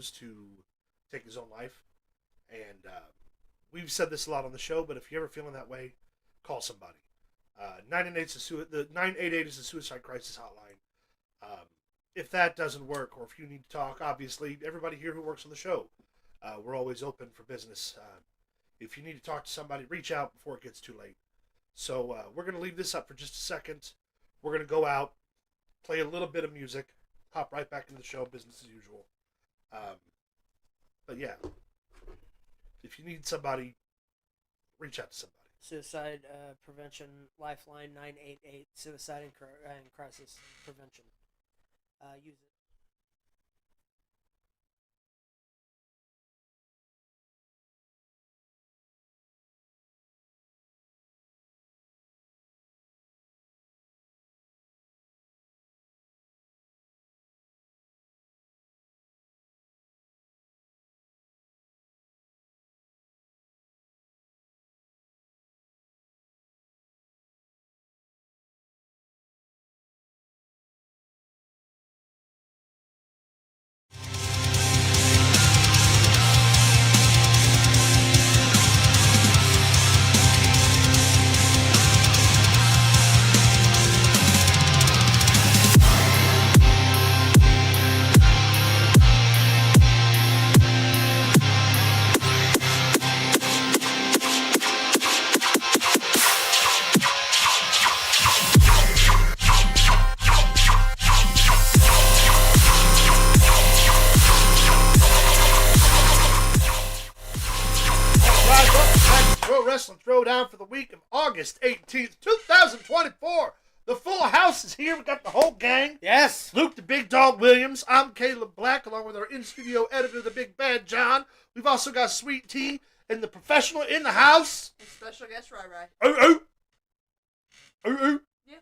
chose to take his own life. And we've said this a lot on the show, but if you're ever feeling that way, call somebody. 988 is the suicide crisis hotline. If that doesn't work, or if you need to talk, obviously, everybody here who works on the show, we're always open for business. If you need to talk to somebody, reach out before it gets too late. So we're going to leave this up for just a second. We're going to go out, play a little bit of music, hop right back into the show, business as usual. But yeah, if you need somebody, reach out to somebody. Suicide Prevention Lifeline 988, Suicide and Crisis Prevention. Use it. Wrestling Throwdown for the week of August 18th, 2024. The full house is here. We got the whole gang. Yes. Luke the Big Dog Williams. I'm Caleb Black, along with our in-studio editor, the Big Bad John. We've also got Sweet Tea and the professional in the house. And special guest Rai. Yeah.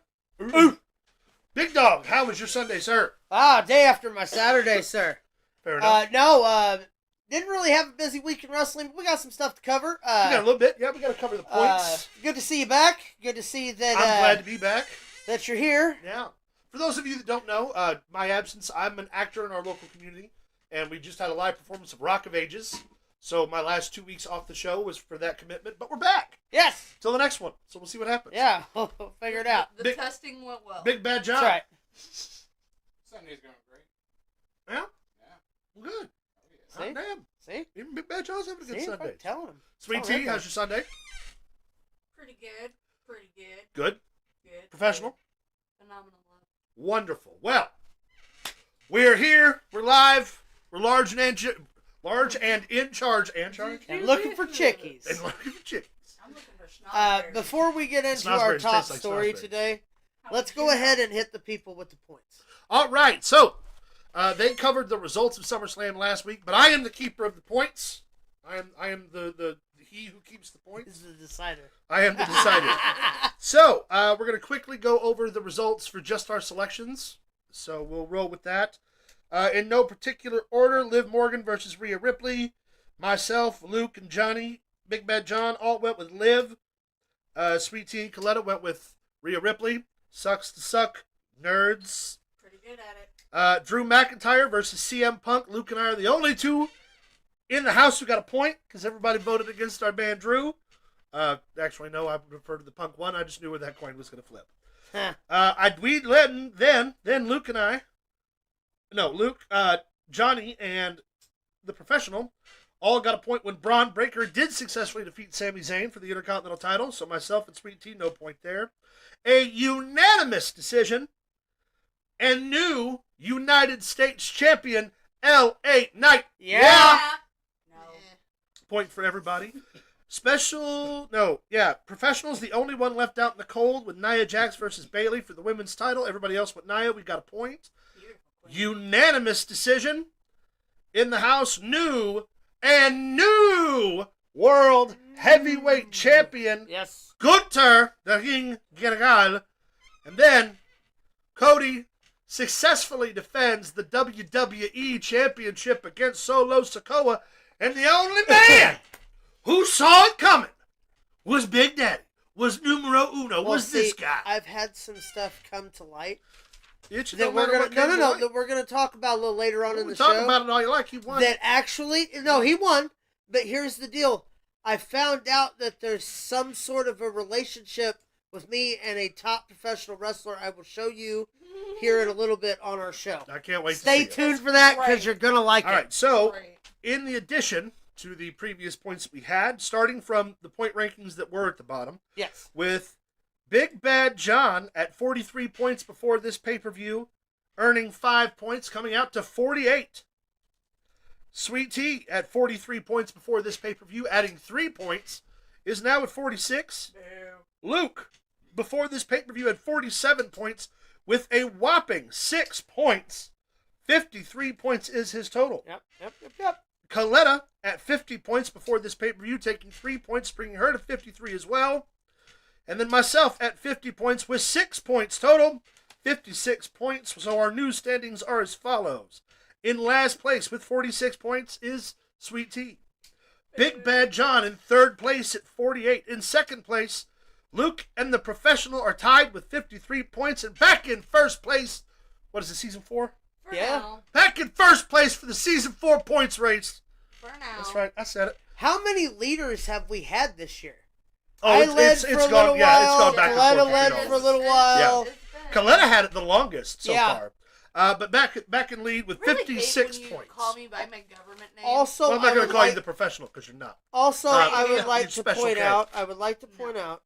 Big Dog, how was your Sunday, sir? Day after my Saturday, sir. Fair enough. Didn't really have a busy week in wrestling, but we got some stuff to cover. We got a little bit. Yeah, we got to cover the points. Good to see you back. Good to see that. I'm glad to be back. That you're here. Yeah. For those of you that don't know, my absence, I'm an actor in our local community, and we just had a live performance of Rock of Ages. So my last 2 weeks off the show was for that commitment, but we're back. Yes. Till the next one. So we'll see what happens. Yeah, we'll figure it out. The testing went well. Big Bad John. That's right. Sunday's going great. Yeah? Yeah. Well, good. See? Hot damn. See? Even Big Bad John's having a good Sunday. Telling him. Sweet Tea, how's your Sunday? Pretty good. Good. Good. Professional? Phenomenal. Wonderful. Well, we're here. We're live. We're large and in charge. And looking for chickies. And looking for chickies. I'm looking for schnozberries. Before we get into our top story today, let's go ahead and hit the people with the points. All right. So, they covered the results of SummerSlam last week, but I am the keeper of the points. I am the he who keeps the points. This is the decider. I am the decider. So, we're going to quickly go over the results for just our selections. So, we'll roll with that. In no particular order, Liv Morgan versus Rhea Ripley. Myself, Luke, and Johnny, Big Bad John, all went with Liv. Sweet Tea and Coletta went with Rhea Ripley. Sucks to suck, nerds. Pretty good at it. Drew McIntyre versus CM Punk. Luke and I are the only two in the house who got a point because everybody voted against our man Drew. Actually, no, I prefer to the Punk one. I just knew where that coin was going to flip. Then Luke and I. No, Luke, Johnny, and the professional all got a point when Braun Breaker did successfully defeat Sami Zayn for the Intercontinental title. So myself and Sweet Tea, no point there. A unanimous decision. And new United States champion, L.A. Knight. Yeah. No. Point for everybody. Professional's the only one left out in the cold with Nia Jax versus Bayley for the women's title. Everybody else with Nia, we got a point. Unanimous decision. In the house, new world heavyweight champion, yes, Gunther the King General. And then Cody successfully defends the WWE Championship against Solo Sikoa. And the only man who saw it coming was Big Daddy, was numero uno, this guy. I've had some stuff come to light that we're gonna that we're gonna talk about a little later on in the show. Talk about it all you like. He won. That actually, no, he won. But here's the deal: I found out that there's some sort of a relationship with me and a top professional wrestler. I will show you here in a little bit on our show. I can't wait. Stay tuned for that because you're gonna like it. All right, so in the addition to the previous points that we had, starting from the point rankings that were at the bottom, yes, with Big Bad John at 43 points before this pay-per-view, earning 5 points, coming out to 48. Sweet Tea at 43 points before this pay-per-view, adding 3 points, is now at 46. Luke, before this pay-per-view, had 47 points with a whopping 6 points. 53 points is his total. Yep. Coletta at 50 points before this pay-per-view, taking 3 points, bringing her to 53 as well. And then myself at 50 points with 6 points total. 56 points. So our new standings are as follows. In last place with 46 points is Sweet Tea. Big Bad John in third place at 48. In second place, Luke and the Professional are tied with 53 points. And back in first place, what is it, season 4? For now. Back in first place for the season 4 points race. For now. That's right, I said it. How many leaders have we had this year? Oh, it's gone back and forth. Coletta led for a little while. Yeah. Coletta had it the longest so far. But back in lead with 56 hate when points. You call me by my government name. Also, well, I'm not going to call you the Professional because you're not. Also, I would like to point out.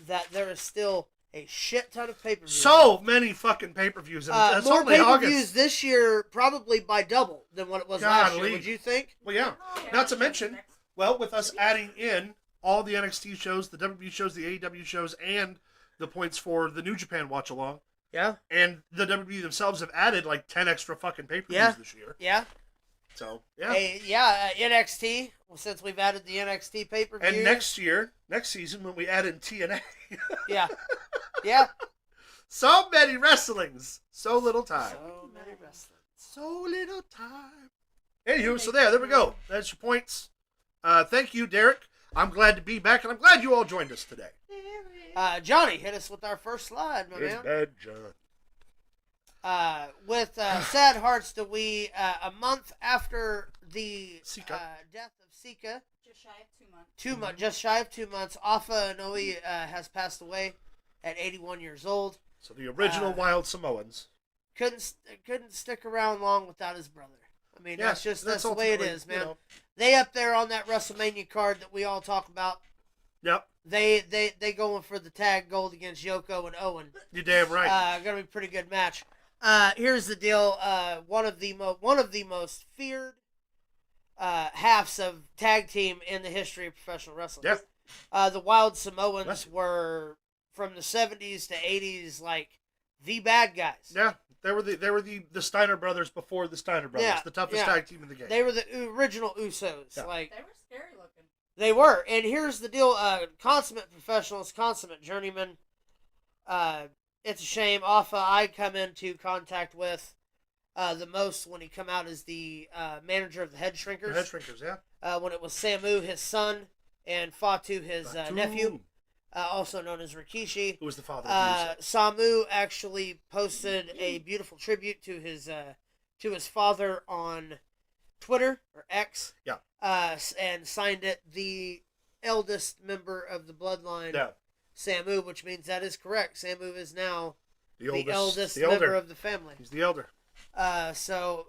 That there is still a shit ton of pay-per-views. So many fucking pay-per-views. And more only pay-per-views August. this year, probably by double than what it was last year. Would you think? Well, yeah. Not to mention, with us adding in all the NXT shows, the WWE shows, the AEW shows, and the points for the New Japan watch along. Yeah. And the WWE themselves have added like 10 extra fucking pay-per-views this year. Yeah. So, yeah. NXT. Well, since we've added the NXT pay-per-view. And next season, when we add in TNA. Yeah. So many wrestlings. So little time. So many wrestlings. So little time. Anywho, so there we go. That's your points. Thank you, Derek. I'm glad to be back, and I'm glad you all joined us today. Johnny, hit us with our first slide, my man. Bad John. With sad hearts do we, a month after the death of Sika, just shy of 2 months. Just shy of 2 months, Afa Inoue has passed away at 81 years old. So the original Wild Samoans couldn't stick around long without his brother. I mean, that's the way it is, man. They up there on that WrestleMania card that we all talk about. Yep. They going for the tag gold against Yoko and Owen. You're damn right. Gonna be a pretty good match. Here's the deal. One of the most feared halves of tag team in the history of professional wrestling. Yeah. The Wild Samoans were from the 70s to 80s like the bad guys. Yeah. They were the Steiner brothers before the Steiner brothers, the toughest tag team in the game. They were the original Usos. Yeah. Like they were scary looking. They were, and here's the deal: consummate professionals, consummate journeymen. It's a shame. Afa, I come into contact with the most when he come out as the manager of the Head Shrinkers. The Head Shrinkers, yeah. When it was Samu, his son, and Fatu, his nephew. Also known as Rikishi. Who was the father of Samu actually posted a beautiful tribute to his father on Twitter, or X. Yeah. And signed it the eldest member of the bloodline, Samu, which means that is correct. Samu is now the eldest member of the family. He's the elder. So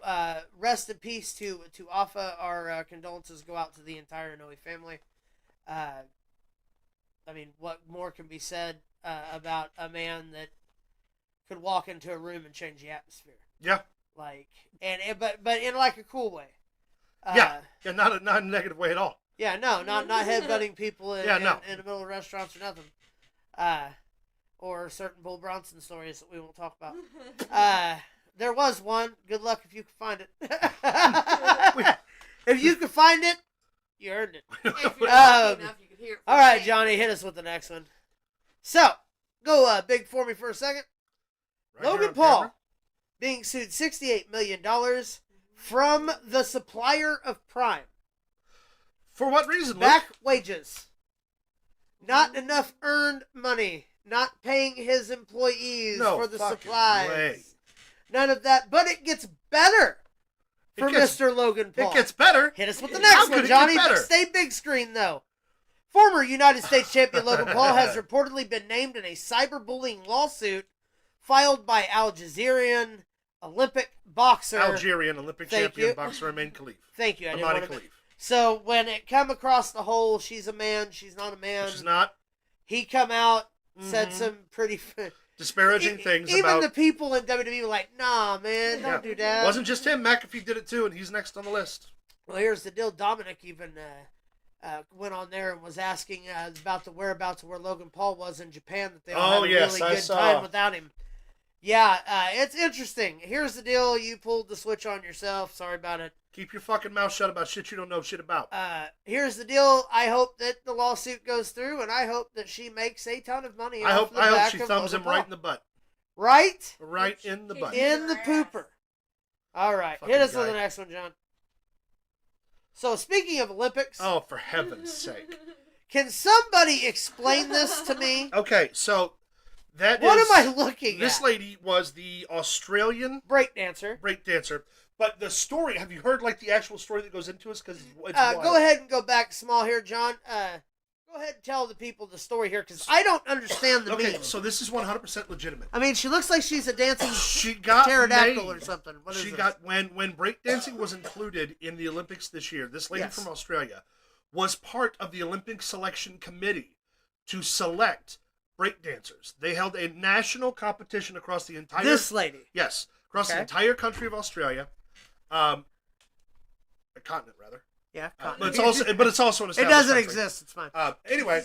rest in peace to Afa. Our condolences go out to the entire Inoue family. I mean, what more can be said about a man that could walk into a room and change the atmosphere? Yeah. But in like a cool way. Not a negative way at all. Yeah, no, not headbutting people in the middle of restaurants or nothing. Or certain Bull Bronson stories that we won't talk about. There was one. Good luck if you can find it. If you can find it, you earned it. If you're lucky enough, you could hear it. All right, Johnny, hit us with the next one. So, go big for me for a second. Right Logan Paul being sued $68 million from the supplier of Prime. For what reason, Luke? Back wages. Not enough earned money not paying his employees for the fucking supplies. way. None of that. But it gets better for Mr. Logan Paul. It gets better. Hit us with the next one, Johnny. Stay big screen, though. Former United States champion Logan Paul has reportedly been named in a cyberbullying lawsuit filed by Algerian Olympic boxer. Algerian Olympic champion boxer Amin Khalif. Thank you. Amani Khalif. So when it come across the whole, she's a man, she's not a man. She's not. He come out, said some pretty disparaging things even about... the people in WWE were like, nah, man, don't do that. It wasn't just him. McAfee did it too, and he's next on the list. Well, here's the deal. Dominic even went on there and was asking about the whereabouts of where Logan Paul was in Japan, that they all had a really good time without him. Yeah, it's interesting. Here's the deal. You pulled the switch on yourself. Sorry about it. Keep your fucking mouth shut about shit you don't know shit about. Here's the deal. I hope that the lawsuit goes through, and I hope that she makes a ton of money. I hope she thumbs him right in the butt. Right? Right in the butt. In the pooper. All right. Fucking hit us guy. with the next one, John. So, speaking of Olympics. Oh, for heaven's sake. Can somebody explain this to me? Okay, so what am I looking at? This lady was the Australian breakdancer. But the story, have you heard like the actual story that goes into us? Because go ahead and go back small here, John. Go ahead and tell the people the story here, because I don't understand the meme. So this is 100% legitimate. I mean, she looks like she's a dancing pterodactyl or something. When breakdancing was included in the Olympics this year, this lady from Australia was part of the Olympic selection committee to select breakdancers. They held a national competition across the entire... This lady? Yes, across the entire country of Australia. A continent, rather. Yeah, but it's also an established It doesn't country. exist. It's fine. Anyway,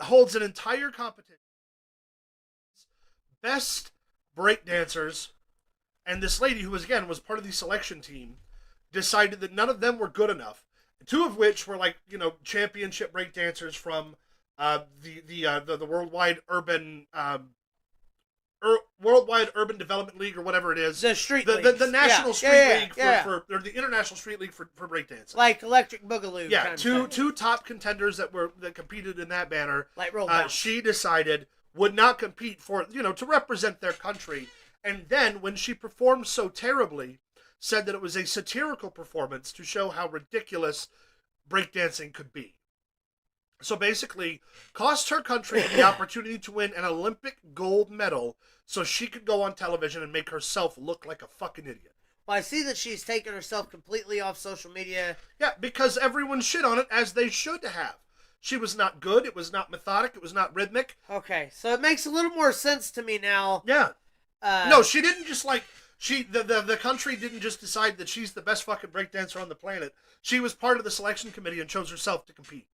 holds an entire competition. Best breakdancers, and this lady who was part of the selection team, decided that none of them were good enough. Two of which were championship breakdancers from the Worldwide Urban Development League or whatever it is. The street league. The National Street League or the International Street League for breakdancing. Like Electric Boogaloo. Yeah, two top contenders that competed in that banner. Like Roll she decided would not compete for to represent their country, and then when she performed so terribly, said that it was a satirical performance to show how ridiculous breakdancing could be. So basically, cost her country the opportunity to win an Olympic gold medal so she could go on television and make herself look like a fucking idiot. Well, I see that she's taken herself completely off social media. Yeah, because everyone shit on it, as they should have. She was not good, it was not methodic, it was not rhythmic. Okay, so it makes a little more sense to me now. Yeah. No, she didn't just the country didn't just decide that she's the best fucking breakdancer on the planet. She was part of the selection committee and chose herself to compete.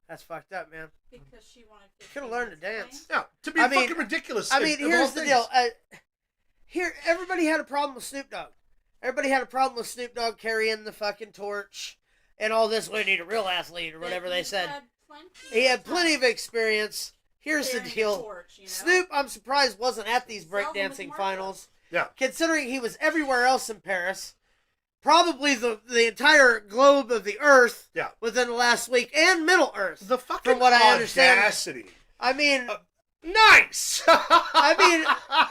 That's fucked up, man. Because she wanted to. Could have learned to dance. Yeah, to be fucking ridiculous. Here's the deal. Everybody had a problem with Snoop Dogg. Everybody had a problem with Snoop Dogg carrying the fucking torch and all this. We need a real athlete or whatever they said. He had plenty of experience. Here's the deal. Snoop, I'm surprised, wasn't at these breakdancing finals. Yeah. Considering he was everywhere else in Paris. Probably the entire globe of the Earth within the last week, and Middle Earth. The fucking from what I understand. Audacity. I mean, nice. I mean,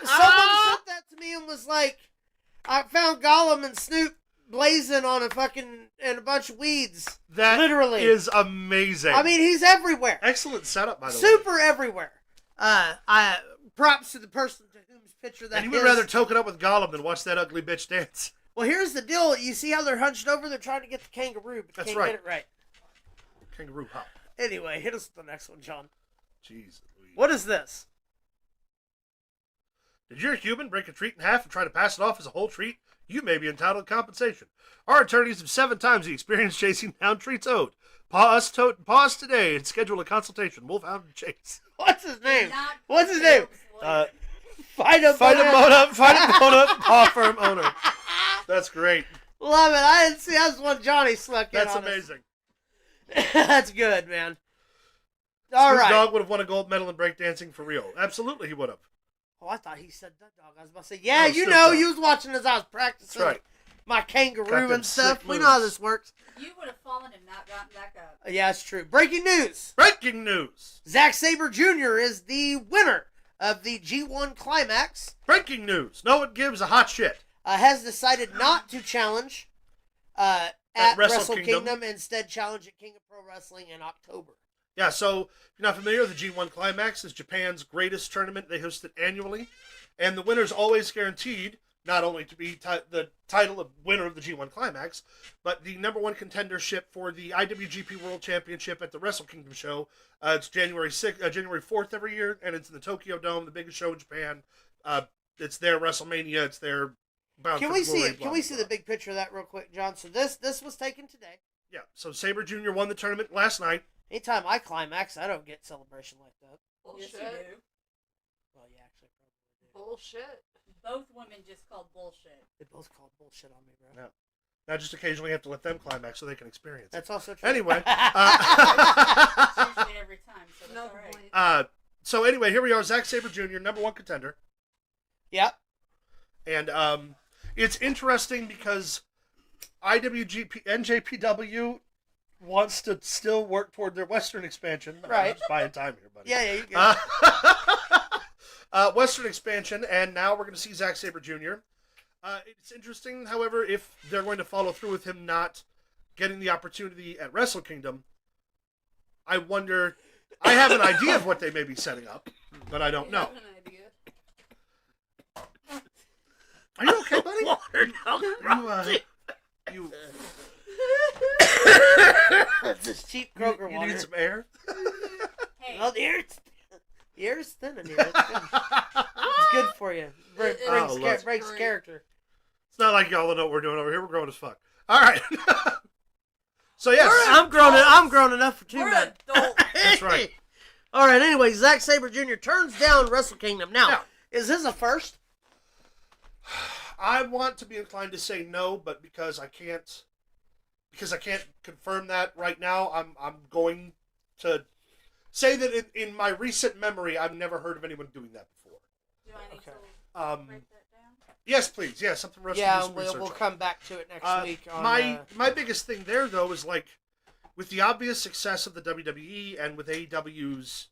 someone sent that to me and was like, I found Gollum and Snoop blazing on a bunch of weeds. That literally is amazing. I mean, he's everywhere. Excellent setup, by the way. Super everywhere. Props to the person to whose picture that is. And you would rather toke it up with Gollum than watch that ugly bitch dance. Well, here's the deal. You see how they're hunched over? They're trying to get the kangaroo, but That's can't right. get it right. Kangaroo hop. Anyway, hit us with the next one, John. Jeez Louise. What is this? Did your Cuban break a treat in half and try to pass it off as a whole treat? You may be entitled to compensation. Our attorneys have 7 times the experience chasing down treats owed. Pause today and schedule a consultation. Wolfhound Chase. What's his name? What's his name? Fight a Bona paw firm owner. That's great. Love it. I didn't see that's one Johnny snuck in. That's amazing. That's good, man. All Snoop right. Dogg would have won a gold medal in breakdancing for real. Absolutely, he would have. Oh, I thought he said that dog. I was about to say, yeah, you know, you was watching as I was practicing. That's right. my kangaroo and stuff. We know how this works. You would have fallen and not gotten back up. Yeah, it's true. Breaking news. Zack Sabre Jr. is the winner of the G1 Climax. Breaking news. No one gives a hot shit. Has decided not to challenge at Wrestle Kingdom. Instead challenge at King of Pro Wrestling in October. Yeah, so if you're not familiar, the G1 Climax is Japan's greatest tournament. They host it annually. And the winner's always guaranteed not only to be the title of winner of the G1 Climax, but the number one contendership for the IWGP World Championship at the Wrestle Kingdom show. It's January 4th every year, and it's in the Tokyo Dome, the biggest show in Japan. It's their WrestleMania. It's their Bound Can for we Glory, see it? blah, Can we blah, see blah. the big picture of that real quick, John? So this was taken today. Yeah, so Sabre Jr. won the tournament last night. Anytime I climax, I don't get celebration like that. Bullshit. Yes, you do. Well, yeah, actually, probably do. Bullshit. Both women just called bullshit. They both called bullshit on me, bro. Yeah. Now just occasionally have to let them climax so they can experience it. That's also true. Anyway. It's usually every time, so that's No all right. complaint. So anyway, here we are, Zack Sabre Jr., number one contender. Yep. And it's interesting because NJPW wants to still work toward their Western expansion. Right. I'm just buying time here, buddy. Yeah, you go. Western expansion, and now we're going to see Zack Sabre Jr. It's interesting, however, if they're going to follow through with him not getting the opportunity at Wrestle Kingdom. I wonder. I have an idea of what they may be setting up, but I don't know. have an idea. Are you okay, buddy? You It's this cheap Kroger you water. need some air? Hey, Well, the air's thin in here. It's good. It's good for you. Brings look. breaks Great. character. It's not like y'all know what we're doing over here. We're grown as fuck. All right. So yes, I'm grown enough for two We're men. adults. that's right. All right. Anyway, Zack Sabre Jr. turns down Wrestle Kingdom. Now, Yeah. is this a first? I want to be inclined to say no, but because I can't confirm that right now, I'm going to say that in my recent memory, I've never heard of anyone doing that before. do I need Okay. to Um, write that down? yes, please. Yeah, something Russ Yeah, can do some research we'll on. come back to it next week. On, My biggest thing there though is like with the obvious success of the WWE and with AEW's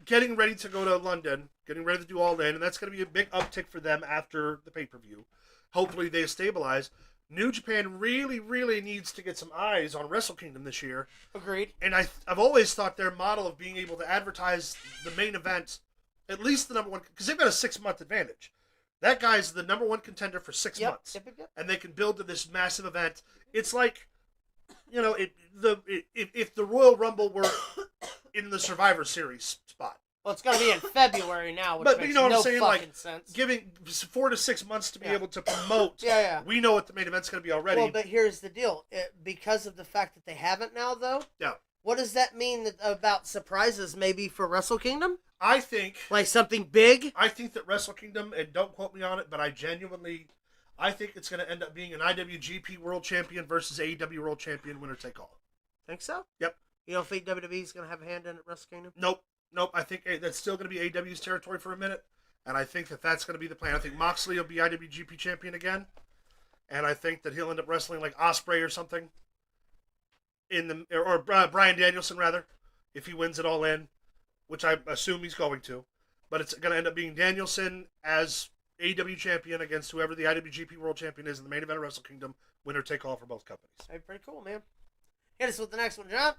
getting ready to go to London, getting ready to do All In, and that's going to be a big uptick for them after the pay-per-view. Hopefully they stabilize. New Japan really, really needs to get some eyes on Wrestle Kingdom this year. Agreed. And I've always thought their model of being able to advertise the main event, at least the number one, because they've got a 6-month advantage. That guy's the number one contender for 6 months. Yep. And they can build to this massive event. It's like, you know, if the Royal Rumble were in the Survivor Series spot. Well, it's going to be in February now, which But makes you know what no I'm saying? fucking Like, sense. giving 4 to 6 months to be Yeah. able to promote. Yeah. We know what the main event's going to be already. Well, but here's the deal. Because of the fact that they haven't now, though, Yeah. what does that mean about surprises maybe for Wrestle Kingdom? I think Like something big? that Wrestle Kingdom, and don't quote me on it, but I think it's going to end up being an IWGP World Champion versus AEW World Champion winner take all. Think so? Yep. You don't think WWE's going to have a hand in it, Wrestle Kingdom? Nope. I think that's still going to be AEW's territory for a minute, and I think that's going to be the plan. I think Moxley will be IWGP champion again, and I think that he'll end up wrestling like Ospreay or something or Bryan Danielson rather, if he wins it all in, which I assume he's going to. But it's going to end up being Danielson as AEW champion against whoever the IWGP World Champion is in the main event of Wrestle Kingdom, winner take all for both companies. That'd be pretty cool, man. Hit us with the next one, John.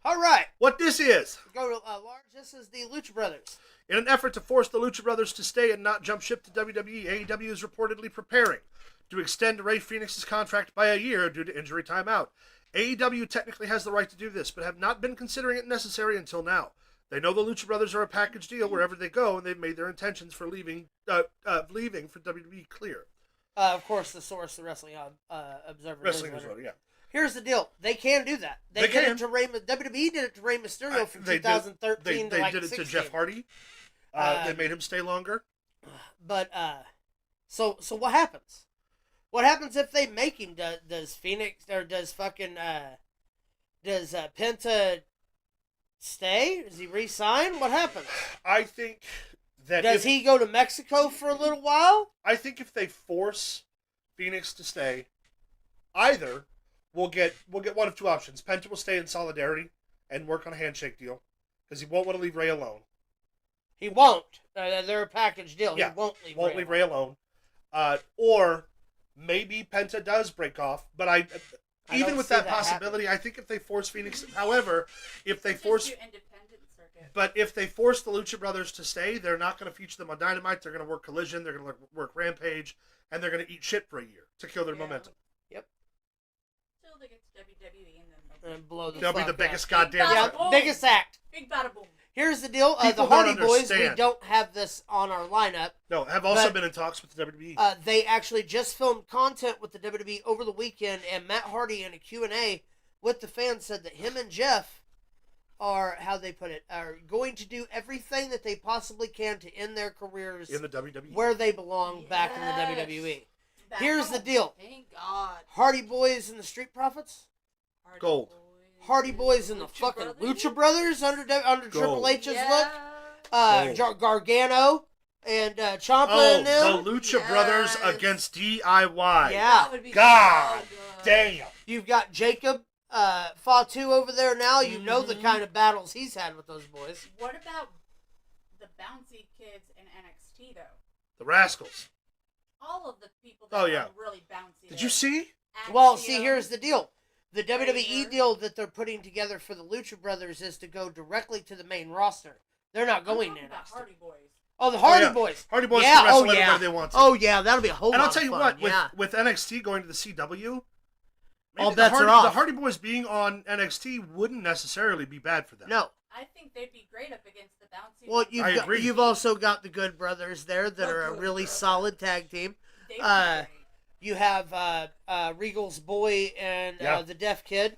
All right. What this is. Go to large. This is the Lucha Brothers. In an effort to force the Lucha Brothers to stay and not jump ship to WWE, AEW is reportedly preparing to extend Rey Fénix's contract by a year due to injury timeout. AEW technically has the right to do this, but have not been considering it necessary until now. They know the Lucha Brothers are a package deal wherever they go, and they've made their intentions for leaving for WWE clear. Of course, the source, the Wrestling Observer. Wrestling newsletter. Observer, yeah. Here's the deal. They can do that. They did can. it to WWE did it to Rey Mysterio from 2013 They to like did it 16. to Jeff Hardy. They made him stay longer. But so what happens? What happens if they make him? Does Phoenix or does fucking does Penta stay? Does he re-sign? What happens? I think that Does he go to Mexico for a little while? I think if they force Phoenix to stay, either we'll get one of two options. Penta will stay in Solidarity and work on a handshake deal because he won't want to leave Ray alone. He won't. They're a package deal. Yeah, he won't leave Ray alone. Or maybe Penta does break off, but even with that possibility, I think if they force Phoenix, however, if they force the Lucha Brothers to stay, they're not going to feature them on Dynamite. They're going to work Collision. They're going to work Rampage, and they're going to eat shit for a year to kill their momentum. Yep. Till they get to WWE and blow the They'll be the fuck biggest out. goddamn. Biggest act. Big bada boom. Here's the deal. The People Hardy don't Boys, we understand. don't have this on our lineup. No, have also been in talks with the WWE. They actually just filmed content with the WWE over the weekend, and Matt Hardy in a Q&A with the fans said that him and Jeff are, how they put it, are going to do everything that they possibly can to end their careers in the WWE. where they belong, back in the WWE. Here's the deal. Thank God. Hardy Boys and the Street Profits? Gold. Hardy Boys and the fucking Lucha Brothers under Triple H's look. Gargano and Ciampa and them. The Lucha Brothers against DIY. Yeah. God damn. You've got Jacob Fatu over there now. You know the kind of battles he's had with those boys. What about the bouncy kids in NXT, though? The Rascals. All of the people that are really bouncy. Did you see? Well, see, here's the deal. The WWE deal that they're putting together for the Lucha Brothers is to go directly to the main roster. They're not going to NXT. Hardy Boys. Oh, the Hardy Boys. Hardy Boys can wrestle everybody they want to. Oh, yeah, that'll be a whole lot of fun. And I'll tell you what, with NXT going to the CW, all bets are off. The Hardy Boys being on NXT wouldn't necessarily be bad for them. No. I think they'd be great up against the bouncy. Well, you've also got the Good Brothers there that are a really solid tag team. You have Regal's boy and the Deaf Kid.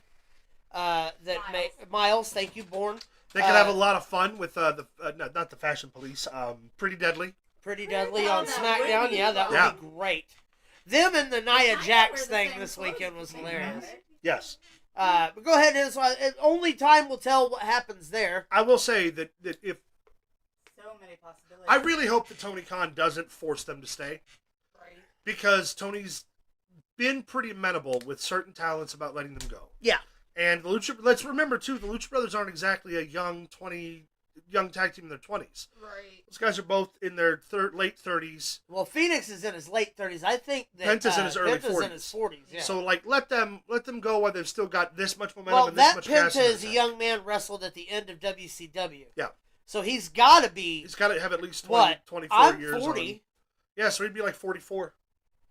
Miles, thank you, Bourne. They could have a lot of fun with not the Fashion Police, Pretty Deadly. Pretty Deadly on SmackDown, that would be great. Them and the Nia Jax thing this weekend was hilarious. Yes. But go ahead, only time will tell what happens there. I will say that if so many possibilities. I really hope that Tony Khan doesn't force them to stay. Right. Because Tony's been pretty amenable with certain talents about letting them go. Yeah. And let's remember too, the Lucha Brothers aren't exactly a young tag team in their 20s. Right. Those guys are both in their late 30s. Well, Phoenix is in his late 30s. I think that Penta's in his early 40s. in his 40s. Yeah. So let them go while they've still got this much momentum well, and this much gas. Penta is a young man wrestled at the end of WCW. Yeah. So he's got to be. He's got to have at least 24 years. I'm 40. On. Yeah, so he'd be like 44,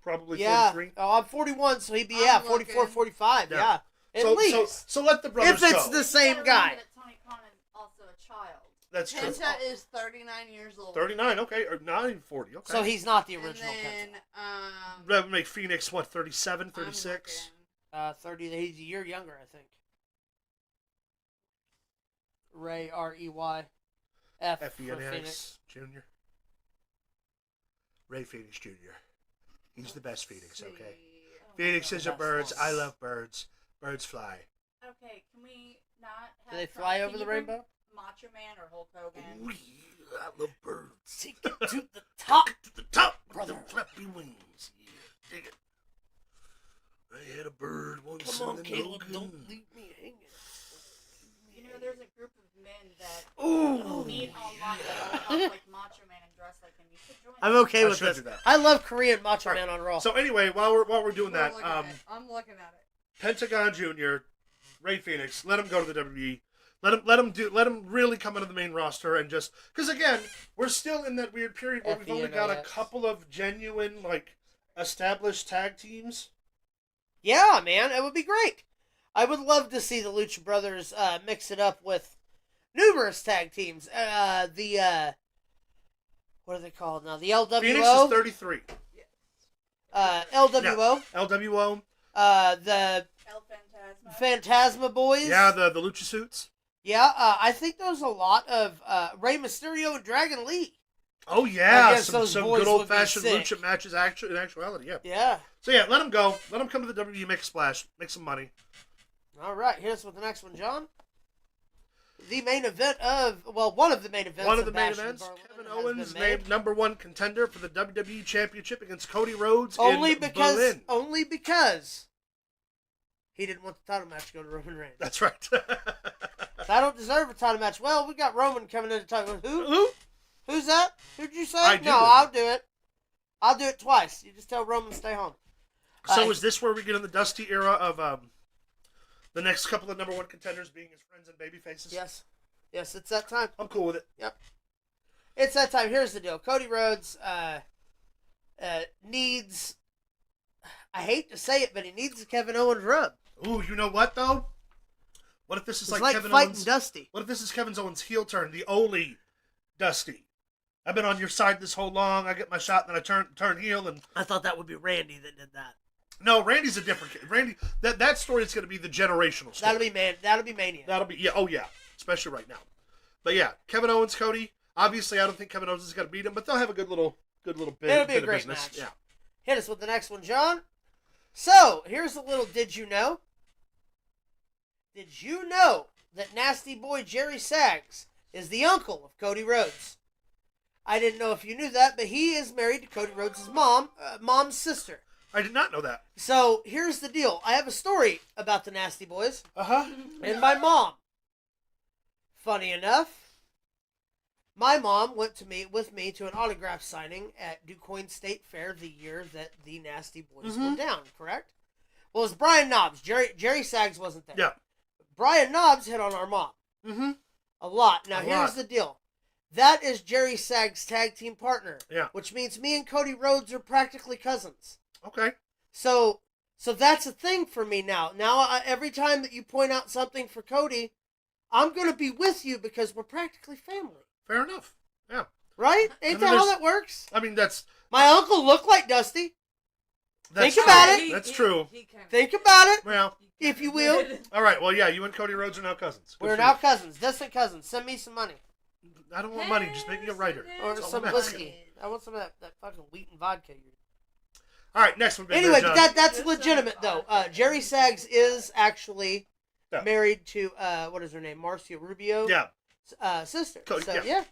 probably 43. Oh, I'm 41, so he'd be 44, 45. Yeah. At least. So let the brothers go. If it's the same guy. That Tony Khan is also a child. That's true. Penta is 39 years old. 39, okay. Or not even 40, okay. So he's not the original Penta. That would make Phoenix, 37, 36? 30. He's a year younger, I think. Ray, R-E-Y. F-E-N-X Jr. Ray Phoenix Jr. He's the best Phoenix, okay? Phoenixes are birds. I love birds. Birds fly. Okay, can we not have... Do they fly over the rainbow? Macho Man or Hulk Hogan? Ooh, yeah, I love birds. Take it to the top. To the top, brother. With flappy wings. Yeah, dig it. I had a bird once. Come on, Caleb, don't leave me hanging. You know, there's a group of men that meet online that all look like Macho Man and dress like him. You should join I'm okay with this. I love Korean Macho Man on Raw. So anyway, while we're doing that, I'm looking at it. Pentagon Jr., Ray Phoenix, let him go to the WWE. Let him really come into the main roster and just because again, we're still in that weird period where we've only got a couple of genuine established tag teams. Yeah, man, it would be great. I would love to see the Lucha Brothers mix it up with numerous tag teams. What are they called now? The LWO. Phoenix is 33. LWO. Yeah. LWO. The El Phantasma Boys. Yeah, the Lucha Suits. Yeah, I think there's a lot of Rey Mysterio and Dragon Lee. Oh yeah, some good old fashioned lucha matches. In actuality, yeah. Yeah. So yeah, let him go. Let him come to the WWE, make a splash, make some money. All right, here's with the next one, John. The main event of, one of the main events. One of the main events. Kevin Owens named #1 contender for the WWE Championship against Cody Rhodes only in Berlin. Only because he didn't want the title match to go to Roman Reigns. That's right. I don't deserve a title match. Well, we got Roman coming in to title. Who? Who's that? Who'd you say? I'll do it. I'll do it twice. You just tell Roman to stay home. So is this where we get in the Dusty era of the next couple of #1 contenders being his friends and baby faces? Yes. Yes, it's that time. I'm cool with it. Yep. It's that time. Here's the deal. Cody Rhodes needs, I hate to say it, but he needs the Kevin Owens rub. Ooh, you know what, though? What if this is it's like Kevin fighting Owens? Dusty. What if this is Kevin Owens' heel turn, the only Dusty? I've been on your side this whole long. I get my shot, and then I turn heel, and I thought that would be Randy that did that. No, Randy's a different kid. Randy, that story is going to be the generational story. That'll be Mania. That'll be especially right now. But yeah, Kevin Owens, Cody. Obviously, I don't think Kevin Owens is going to beat him, but they'll have a good little bit. It'll be a of great business. match. Yeah. Hit us with the next one, John. So here's a little. Did you know? Did you know that Nasty Boy Jerry Sags is the uncle of Cody Rhodes? I didn't know if you knew that, but he is married to Cody Rhodes' mom's sister. I did not know that. So here's the deal. I have a story about the Nasty Boys. Uh-huh. And my mom. Funny enough, my mom went with me to an autograph signing at DuQuoin State Fair the year that the Nasty Boys were down, correct? Well, it was Brian Knobbs. Jerry Sags wasn't there. Yeah. Brian Knobbs hit on our mom. Mm-hmm. A lot. Now, here's the deal. That is Jerry Sags' tag team partner. Yeah. Which means me and Cody Rhodes are practically cousins. Okay. So that's a thing for me now. Now, every time that you point out something for Cody, I'm going to be with you because we're practically family. Fair enough. Yeah. Right? Ain't that how that works? I mean, that's... My uncle looked like Dusty. Think about it. That's true. Think about it. Well, if you will. All right. Well, yeah, you and Cody Rhodes are now cousins. We're now cousins. Distant cousins. Send me some money. I don't want money. Just make me a writer. Or some whiskey. I want some of that fucking wheat and vodka. All right, next one. Anyway, that's legitimate, though. Jerry Sags is actually married to, what is her name? Marcia Rubio? Yeah. Sister. Cody, so, yeah.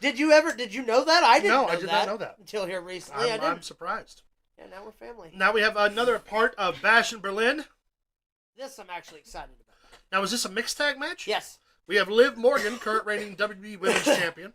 Did you know that? I didn't know I did not know that. Until here recently. I'm surprised. Yeah, now we're family. Now we have another part of Bash in Berlin. This I'm actually excited about. Now, is this a mixed tag match? Yes. We have Liv Morgan, current reigning WWE Women's Champion.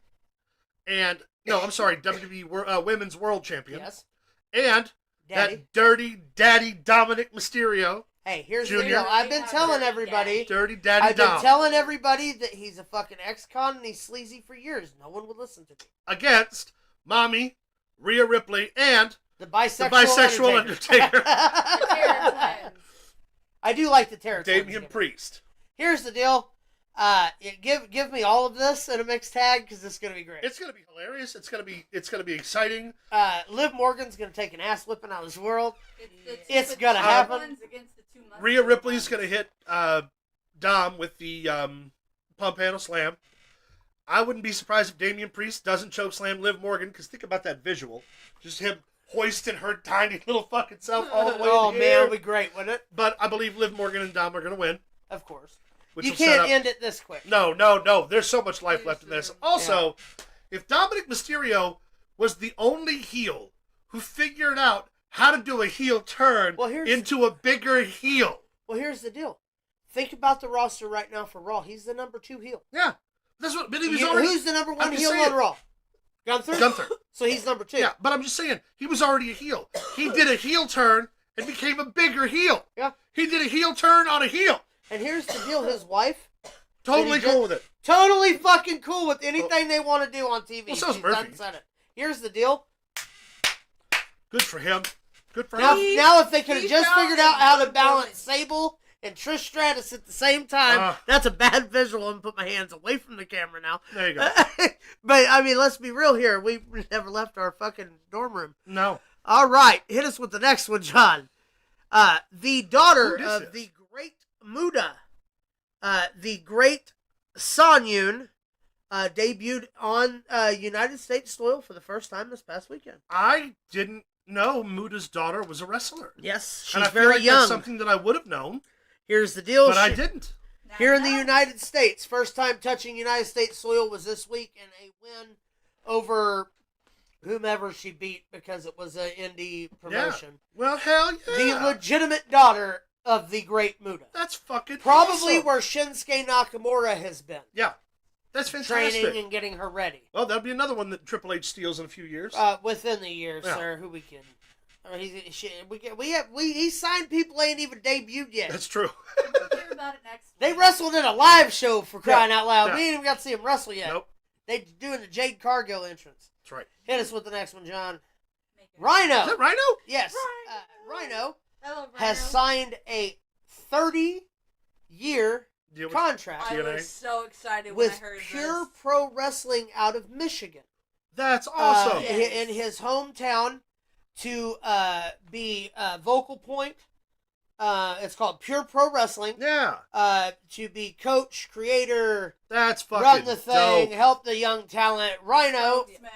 And, WWE Women's World Champion. Yes. And that dirty daddy Dominic Mysterio. Hey, here's the deal. I've been telling everybody. Dirty daddy I've been telling everybody that he's a fucking ex-con and he's sleazy for years. No one would listen to me. Against Mommy, Rhea Ripley, and the bisexual Undertaker. I do like the Terror Damian Priest. Here's the deal. Give me all of this in a mixed tag because it's gonna be great. It's gonna be hilarious. It's gonna be exciting. Liv Morgan's gonna take an ass whipping out of this world. It's gonna happen. Rhea Ripley's gonna hit Dom with the pump handle slam. I wouldn't be surprised if Damian Priest doesn't choke slam Liv Morgan because think about that visual, just him hoisting her tiny little fucking self all the way. Oh man, it'll be great, wouldn't it? But I believe Liv Morgan and Dom are gonna win. Of course. Which you can't end it this quick. No. There's so much life left in this. Also, if Dominic Mysterio was the only heel who figured out how to do a heel turn into a bigger heel. Well, here's the deal. Think about the roster right now for Raw. He's the number 2 heel. Yeah. That's what Billy was already. Who's the number 1 heel on Raw? Gunther? So he's number 2. Yeah, but I'm just saying, he was already a heel. He did a heel turn and became a bigger heel. Yeah. He did a heel turn on a heel. And here's the deal, his wife... Totally cool with it. Totally fucking cool with anything they want to do on TV. Well, so's Murphy. Here's the deal. Good for him. Good for him. Now if they could have just figured out how to balance Sable and Trish Stratus at the same time, that's a bad visual. I'm going to put my hands away from the camera now. There you go. But, I mean, let's be real here. We never left our fucking dorm room. No. All right. Hit us with the next one, John. The daughter of the great Muda, the great Son Yoon, debuted on United States soil for the first time this past weekend. I didn't know Muda's daughter was a wrestler. Yes, she's and I very feel like young. That's something that I would have known. Here's the deal. But I didn't. Here in the United States, first time touching United States soil was this week, and a win over whomever she beat because it was an indie promotion. Yeah. Well, hell yeah. The legitimate daughter of the great Muta. That's fucking Probably awesome. where Shinsuke Nakamura has been. Yeah. That's fantastic. Training and getting her ready. Well, that'll be another one that Triple H steals in a few years. Within the year, Yeah. sir. Who we kidding? He signed people ain't even debuted yet. That's true. We'll hear about it next They week. wrestled in a live show for crying out loud. Yeah. We ain't even got to see them wrestle yet. Nope. They doing the Jade Cargill entrance. That's right. Hit us with the next one, John. Make it- Rhino. Is that Rhino? Yes. Rhino. Rhino I love has Rhino. signed a 30-year Deal with contract I TNA. was so excited when I with heard Pure this. Pro Wrestling out of Michigan. That's awesome. In his hometown to be vocal point. It's called Pure Pro Wrestling. Yeah. To be coach, creator, That's fucking run the thing, dope. help the young talent. Rhino Spokesman.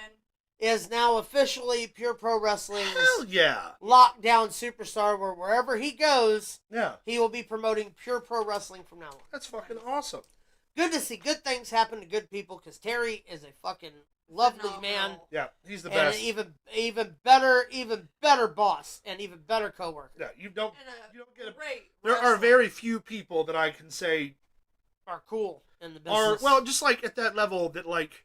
is now officially Pure Pro Wrestling's Hell yeah. lockdown superstar, where wherever he goes, Yeah. he will be promoting Pure Pro Wrestling from now on. That's fucking awesome. Good to see good things happen to good people, because Terry is a fucking lovely man. Phenomenal. Yeah. He's the And best. an even better boss and even better coworker. Yeah. You don't get a... Great. There are very few people that I can say Are cool in the are, business. well, just like at that level that like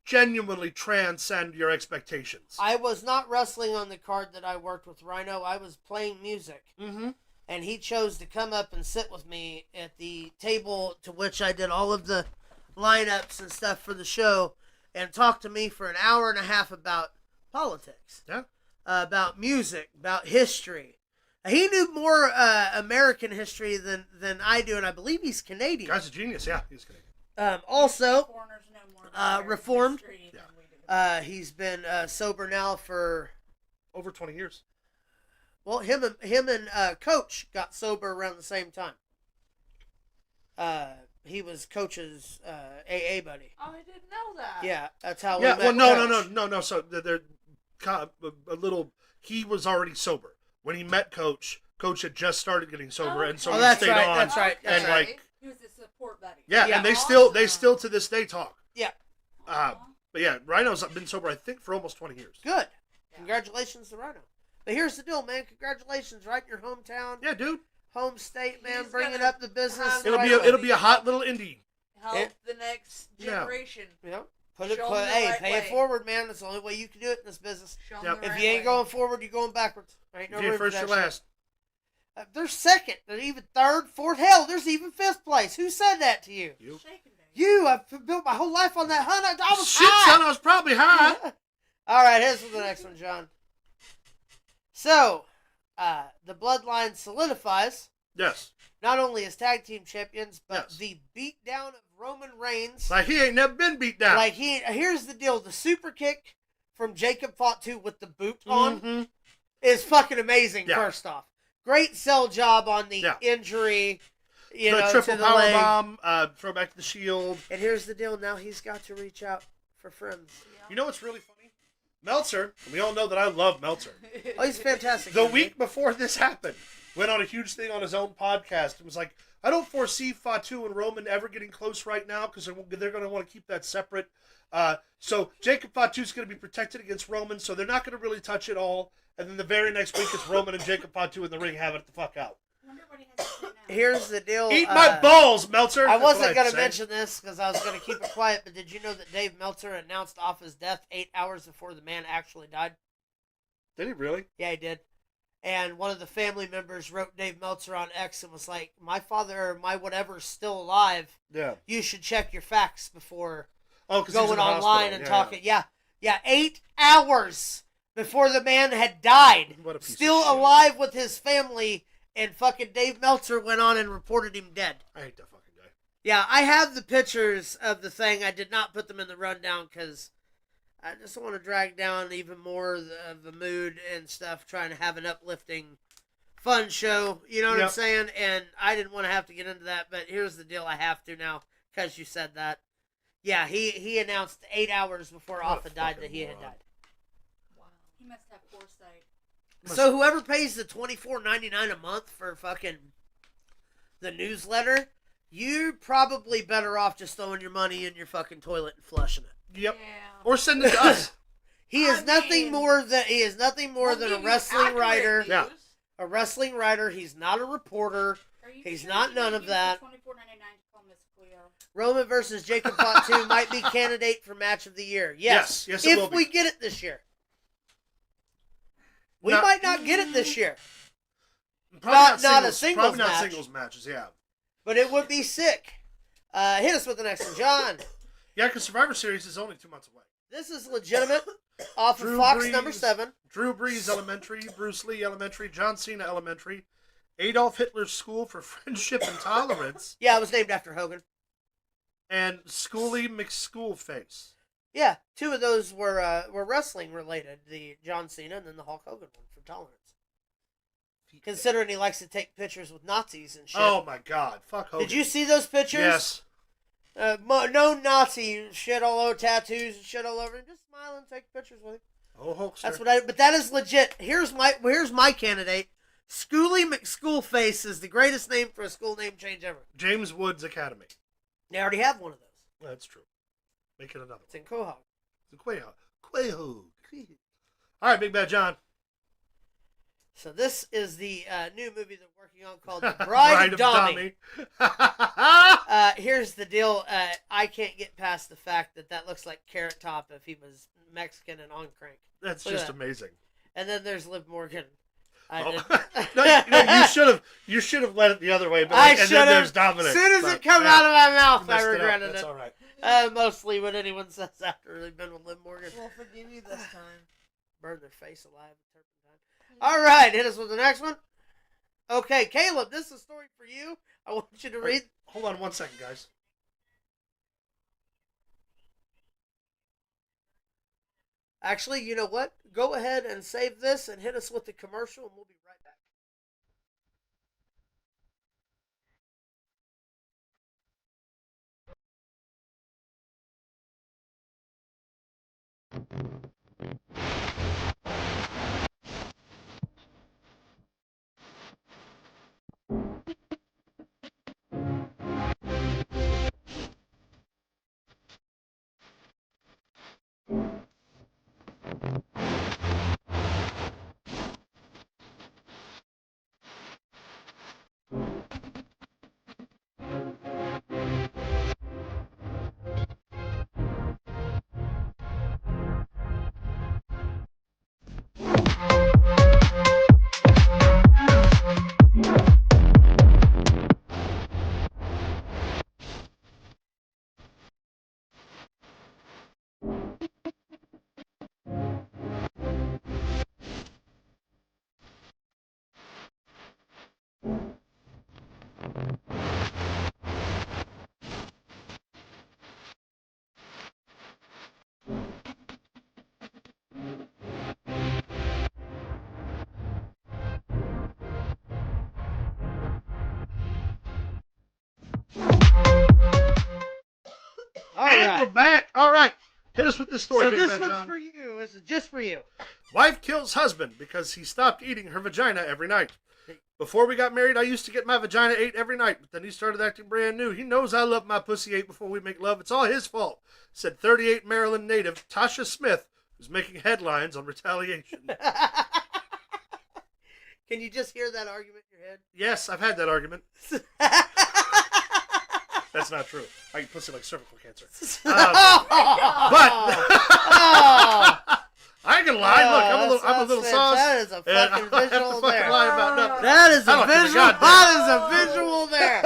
genuinely transcend your expectations. I was not wrestling on the card that I worked with Rhino. I was playing music. Mm-hmm. And he chose to come up and sit with me at the table to which I did all of the lineups and stuff for the show, and talk to me for an hour and a half about politics. Yeah. About music, about history. He knew more American history than I do, and I believe he's Canadian. Guy's a genius. Yeah. He's Canadian. Also, Foreigners know more about American Reformed. history than we do. he's been sober now for, Over 20 years. well, him and Coach got sober around the same time. He was Coach's AA buddy. Oh, I didn't know that. Yeah, that's how Yeah. we met Well, Coach. no. So they're a little... He was already sober. When he met Coach, Coach had just started getting sober, and so Oh, he that's stayed right, on. that's right, And that's right. like... He was a support buddy. Yeah, Yeah. and they Awesome. still to this day talk. Yeah. But yeah, Rhino's been sober, I think, for almost 20 years. Good. Congratulations to Rhino. But here's the deal, man. Congratulations, right in your hometown, Yeah, dude. home state, man. He's Bringing gonna up the business. have- the It'll right be a, way. it'll be a hot little indie. Help It- the next Yeah. generation. Yeah. Put it. Show 'em Put, the hey, right pay way. it forward, man. That's the only way you can do it in this business. Show 'em Yep. the If right you ain't way. going forward, you're going backwards. There ain't no If you're room for first, that you're shit. last. They're second. They're even third, fourth. Hell, there's even fifth place. Who said that to you? You. Shaking baby. You. I've built my whole life on that hunt. I was Shit, high. son, I was probably high. All right, here's the next one, John. So, the bloodline solidifies Yes. not only as tag team champions, but Yes. the beatdown of Roman Reigns. Like he ain't never been beat down. Like here's the deal: the super kick from Jacob Fatu with the boot on Mhm. is fucking amazing. Yeah. First off, great sell job on the Yeah. injury. You The know, triple to the power leg. bomb, throw back to the Shield. And here's the deal: now he's got to reach out for friends. You know what's really funny? Meltzer, and we all know that I love Meltzer. Oh, he's fantastic. The week before this happened, went on a huge thing on his own podcast and was like, I don't foresee Fatu and Roman ever getting close right now because they're going to want to keep that separate. So Jacob Fatu's going to be protected against Roman, so they're not going to really touch it all. And then the very next week, it's Roman and Jacob Fatu in the ring having it the fuck out. I wonder what he has to say now. Here's the deal. Eat my balls, Meltzer! I That's what wasn't I'd going to say. mention this because I was going to keep it quiet, but did you know that Dave Meltzer announced off his death 8 hours before the man actually died? Did he really? Yeah, he did. And one of the family members wrote Dave Meltzer on X and was like, my father or my whatever's still alive. Yeah. You should check your facts before Oh, because going online and talking. Yeah. 8 hours before the man had died. What a piece of Still shit. alive with his family, and fucking Dave Meltzer went on and reported him dead. I hate that fucking guy. Yeah, I have the pictures of the thing. I did not put them in the rundown because I just want to drag down even more of the mood and stuff, trying to have an uplifting, fun show. You know what I'm Yep. saying? And I didn't want to have to get into that, but here's the deal. I have to now because you said that. Yeah, he announced 8 hours before What a Alpha died that fucking he had moron. died. Wow. He must have foresight. So whoever pays the $24.99 a month for fucking the newsletter you're probably better off just throwing your money in your fucking toilet and flushing it. Yep. Yeah. Or send it to us. He is nothing more than a wrestling writer. Yeah. A wrestling writer. He's not a reporter. He's not none of that. Roman versus Jacob Fatu might be candidate for match of the year. Yes, Yes, it will if be. we get it this year. We might not get it this year. Probably Not a singles Probably not match. singles matches, yeah. But it would be sick. Hit us with the next one, John. Yeah, because Survivor Series is only 2 months away. This is legitimate. Off of Drew Fox Brees. number 7. Drew Brees Elementary, Bruce Lee Elementary, John Cena Elementary, Adolf Hitler's School for Friendship and Tolerance, Yeah, it was named after Hogan. and Schoolie McSchoolface. Yeah, 2 of those were wrestling related. The John Cena and then the Hulk Hogan one for Tolerance. Considering he likes to take pictures with Nazis and shit. Oh my God, fuck Hogan. Did you see those pictures? Yes. No Nazi shit all over, tattoos and shit all over. Just smile and take pictures with him. Oh, Hulkster. That's what but that is legit. Here's my candidate. Schoolie McSchoolface is the greatest name for a school name change ever. James Woods Academy. They already have one of those. That's true. Make it another It's in Quahog. one. Quaho. All right, Big Bad John. So this is the new movie they're working on called The Bride of Dami. Here's the deal. I can't get past the fact that looks like Carrot Top if he was Mexican and on crank. That's Look at just that. amazing. And then there's Liv Morgan. No, you should have let it the other way. But I and should then have. there's Dominic. As soon as but, it come yeah, out of my mouth, you I messed it up. regretted That's it. all right. Mostly what anyone says after they've been with Liv Morgan. We'll forgive you this time. Burn their face alive with turpentine. All right, hit us with the next one. Okay, Caleb, this is a story for you. I want you to read. Hold on 1 second, guys. Actually, you know what? Go ahead and save this and hit us with the commercial, and we'll be right back. All And right. we're back. All right. Hit us with this story, So Big this Bad one's John. for you. This is just for you. Wife kills husband because he stopped eating her vagina every night. Before we got married, I used to get my vagina ate every night, but then he started acting brand new. He knows I love my pussy ate before we make love. It's all his fault, said 38 Maryland native Tasha Smith, who's making headlines on retaliation. Can you just hear that argument in your head? Yes, I've had that argument. That's not true. I eat pussy like cervical cancer. But I ain't gonna lie. Look, I'm a little sauce. That is a and fucking I don't have to visual fucking there. lie about nothing. That is I a don't give a visual. goddamn. That is a visual there.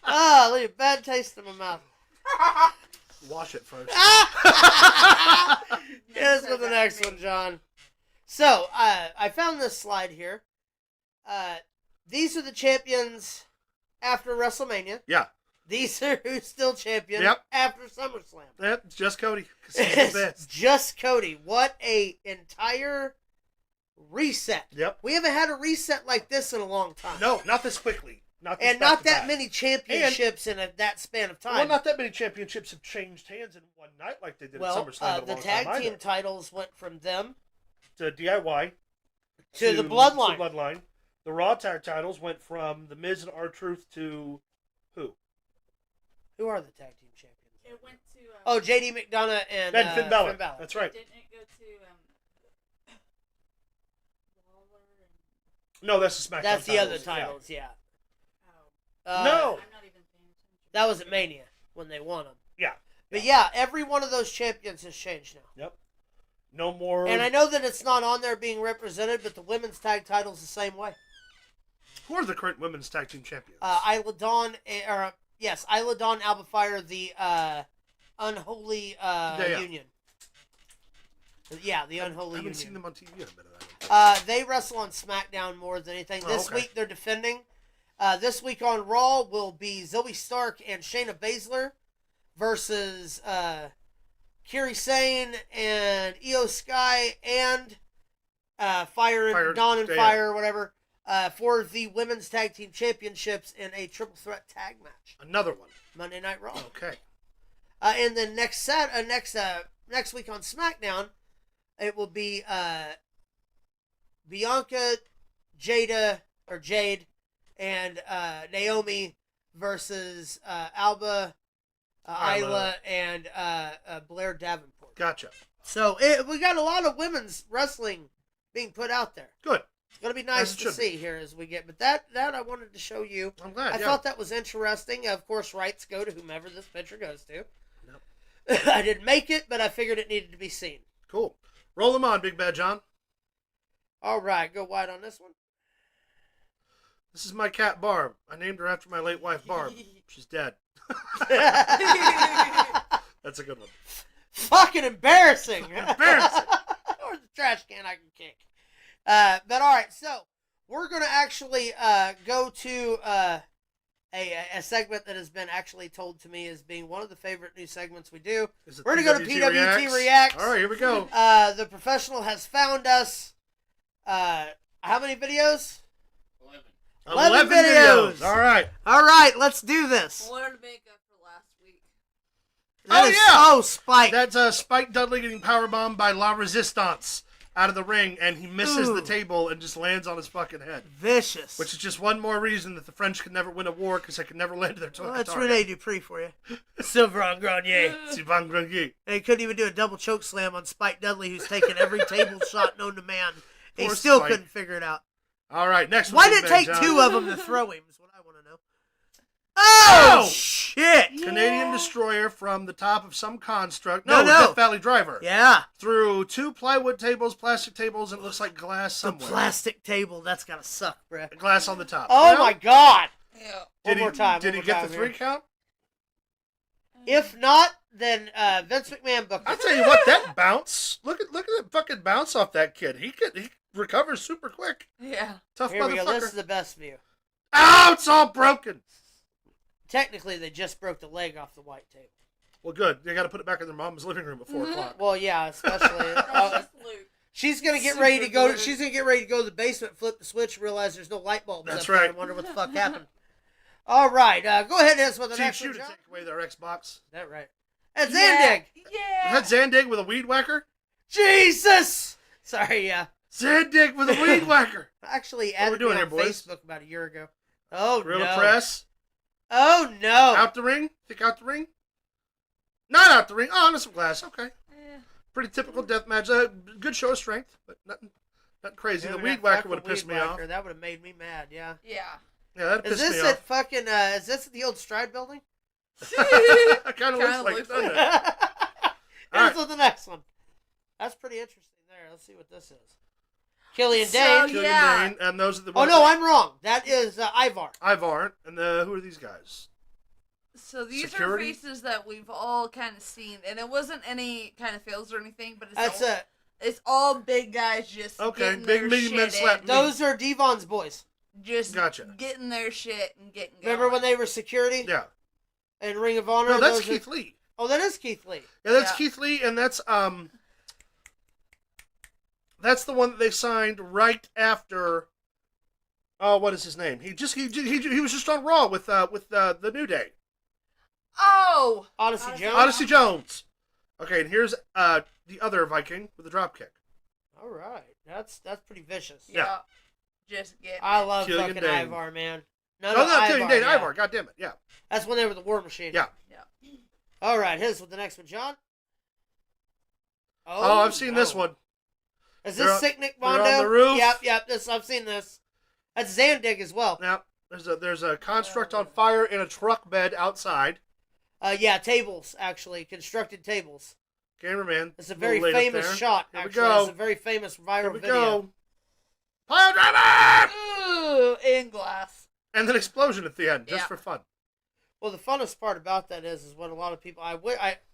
Oh, leave a bad taste in my mouth. Wash it first. Here's with the next one, John. So, I found this slide here. These are the champions after WrestleMania. Yeah. These are who's still champion Yep. after SummerSlam. Yep, it's just Cody. 'Cause he's the It's best. just Cody. What a entire reset. Yep. We haven't had a reset like this in a long time. No, not this quickly. Not this And not that back-to-back. many championships in that span of time. Well, not that many championships have changed hands in one night like they did at SummerSlam. The tag team titles went from them to DIY to the Bloodline. The The Raw tag titles went from The Miz and R-Truth to who? Who are the tag team champions? It went to. JD McDonough and Finn Balor. That's right. Didn't it go to Waller and... No, that's the SmackDown. That's the titles. other titles, yeah. Oh. No. I'm not even paying attention. That was at Mania when they won them. Yeah. But yeah, every one of those champions has changed now. Yep. No more. And I know that it's not on there being represented, but the women's tag title's the same way. Who are the current women's tag team champions? Isla Dawn, Isla Dawn, Alba Fire, the Unholy Union. Yeah, the Unholy Union. I haven't seen them on TV in a minute. They wrestle on SmackDown more than anything. This okay. week they're defending. This week on Raw will be Zoe Stark and Shayna Baszler versus Kairi Sane and Io Sky and Dawn and Fire or whatever for the women's tag team championships in a triple threat tag match. Another one. Monday Night Raw. Okay. And then next week on SmackDown, it will be Bianca, Jade, and Naomi versus Alba, Isla, and Blair Davenport. Gotcha. So we got a lot of women's wrestling being put out there. Good. It's going to be nice to see here as we get. But that I wanted to show you. I'm glad. I thought that was interesting. Of course, rights go to whomever this picture goes to. Nope. I didn't make it, but I figured it needed to be seen. Cool. Roll them on, Big Bad John. All right, go wide on this one. This is my cat, Barb. I named her after my late wife, Barb. She's dead. That's a good one. Fucking embarrassing. Embarrassing. Or the trash can I can kick. But all right, so we're going to actually go to a segment that has been actually told to me as being one of the favorite new segments we do. We're going to go to PWT Reacts. All right, here we go. The professional has found us. How many videos? 11 videos. All right. All right, let's do this. What to make up for last week? Oh, Spike. That's Spike Dudley getting powerbombed by La Resistance out of the ring, and he misses the table and just lands on his fucking head. Vicious. Which is just one more reason that the French could never win a war, because they could never land their target. That's Rene Dupree for you. Sylvain Grenier. Sylvain Grenier. And he couldn't even do a double choke slam on Spike Dudley, who's taken every table shot known to man. He Poor still Spike. couldn't figure it out. All right, next one. Why did it take two of them to throw him is what I want to know. Oh, shit. Canadian Destroyer from the top of some construct. No. Death Valley Driver. Yeah. Through 2 plywood tables, plastic tables, and it looks like glass The somewhere. plastic table, that's got to suck, bruh. Glass on the top. Oh, my God. Yeah. One more time. Did he get the 3 count? If not, then Vince McMahon booked it. I'll tell you what, that bounce. Look at that fucking bounce off that kid. He recovers super quick. Yeah. Tough Here we go. This motherfucker. is the best view. Ow, it's all broken. Technically, they just broke the leg off the white table. Well, good. They got to put it back in their mom's living room at 4 o'clock. Well, yeah, especially. That's just Luke. She's gonna get ready to go. She's gonna get ready to go to the basement, flip the switch, and realize there's no light bulbs. That's up there right. and wonder what the fuck happened. All right, go ahead and answer with the Team next Shoe one, to John. take away their Xbox. That right? That's Yeah. Zandig. Yeah. Is that Zandig with a weed whacker? Jesus. Sorry, yeah. Zandig with a weed whacker. Actually, What are we added doing me here, on boys? Facebook about a year ago. Oh Gorilla no. Press. Oh no. Out the ring? Think out the ring? Not out the ring. Oh, no, some glass. Okay. Pretty typical death match. Good show of strength, but nothing crazy. Yeah, the that weed whacker fucking would have pissed weed me whacker, off. That would have made me mad. Yeah. Yeah. Yeah, that Is pissed this me at off. fucking? Is this at the old Stride building? It kind of looks like it, looks doesn't like it? All Here's right. with the next one. That's pretty interesting there. Let's see what this is. Killian So, Dane. Killian Yeah. Dane, and those are the Oh no, I'm wrong. That is Ivar. Ivar, and who are these guys? So these Security? are faces that we've all kind of seen, and it wasn't any kind of fails or anything, but That's it's all big guys just Okay, getting big their medium men shit slap in. those are Devon's boys. Just Gotcha. getting their shit and getting going. Remember when they were security Yeah. in Ring of Honor? No, that's Those are- Keith Lee. Oh, that is Keith Lee. Yeah, that's Yeah. Keith Lee, and that's the one that they signed right after. Oh, what is his name? He was just on Raw with the New Day. Oh! Odyssey Jones. Odyssey Jones. Okay, and here's the other Viking with a drop kick. All right, that's pretty vicious. Yeah. just getting I it. love Killian fucking Dane. Ivar, man. No, Killian Dane, yeah. Ivar. God damn it. Yeah. That's when they were the War Machine. Yeah. All right, here's with the next one, John. Oh, I've seen this one. Is They're this Sick Nick Mondo? they're on the roof. Yep. I've seen this. That's Zandig as well. Now, there's a construct on fire in a truck bed outside. Yeah, tables actually, constructed tables. Cameraman. It's a very little late up famous there. shot. Here we Actually, go. it's a very famous viral Here we video. go. Pile driver! Ooh, in glass. And then explosion at the end, just Yeah. for fun. Well, the funnest part about that is what a lot of people.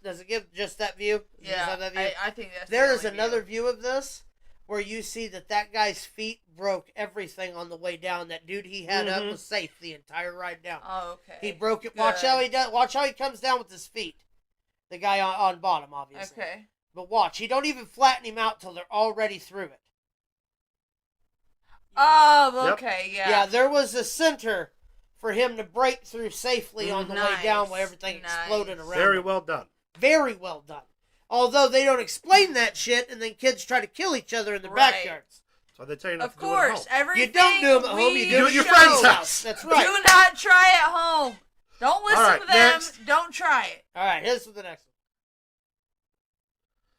Does it give just that view? Does it just Yeah, have that view? I think that's There the is only another view. view of this where you see that guy's feet broke everything on the way down. That dude he had up was safe the entire ride down. Oh, okay. He broke it. Watch how he does. Watch how he comes down with his feet. The guy on bottom, obviously. Okay. But watch, he don't even flatten him out till they're already through it. Oh, Yep. okay, yeah. Yeah, there was a center for him to break through safely on the way down while everything exploded around Very him. well done. Very well done. Although they don't explain that shit, and then kids try to kill each other in their Right. backyards. So they tell you not Of to do it at course, home. everything You don't do them at home, you do it at your at friend's your house. That's right. Do not try at home. Don't listen right, to them. next. Don't try it. All right, here's for the next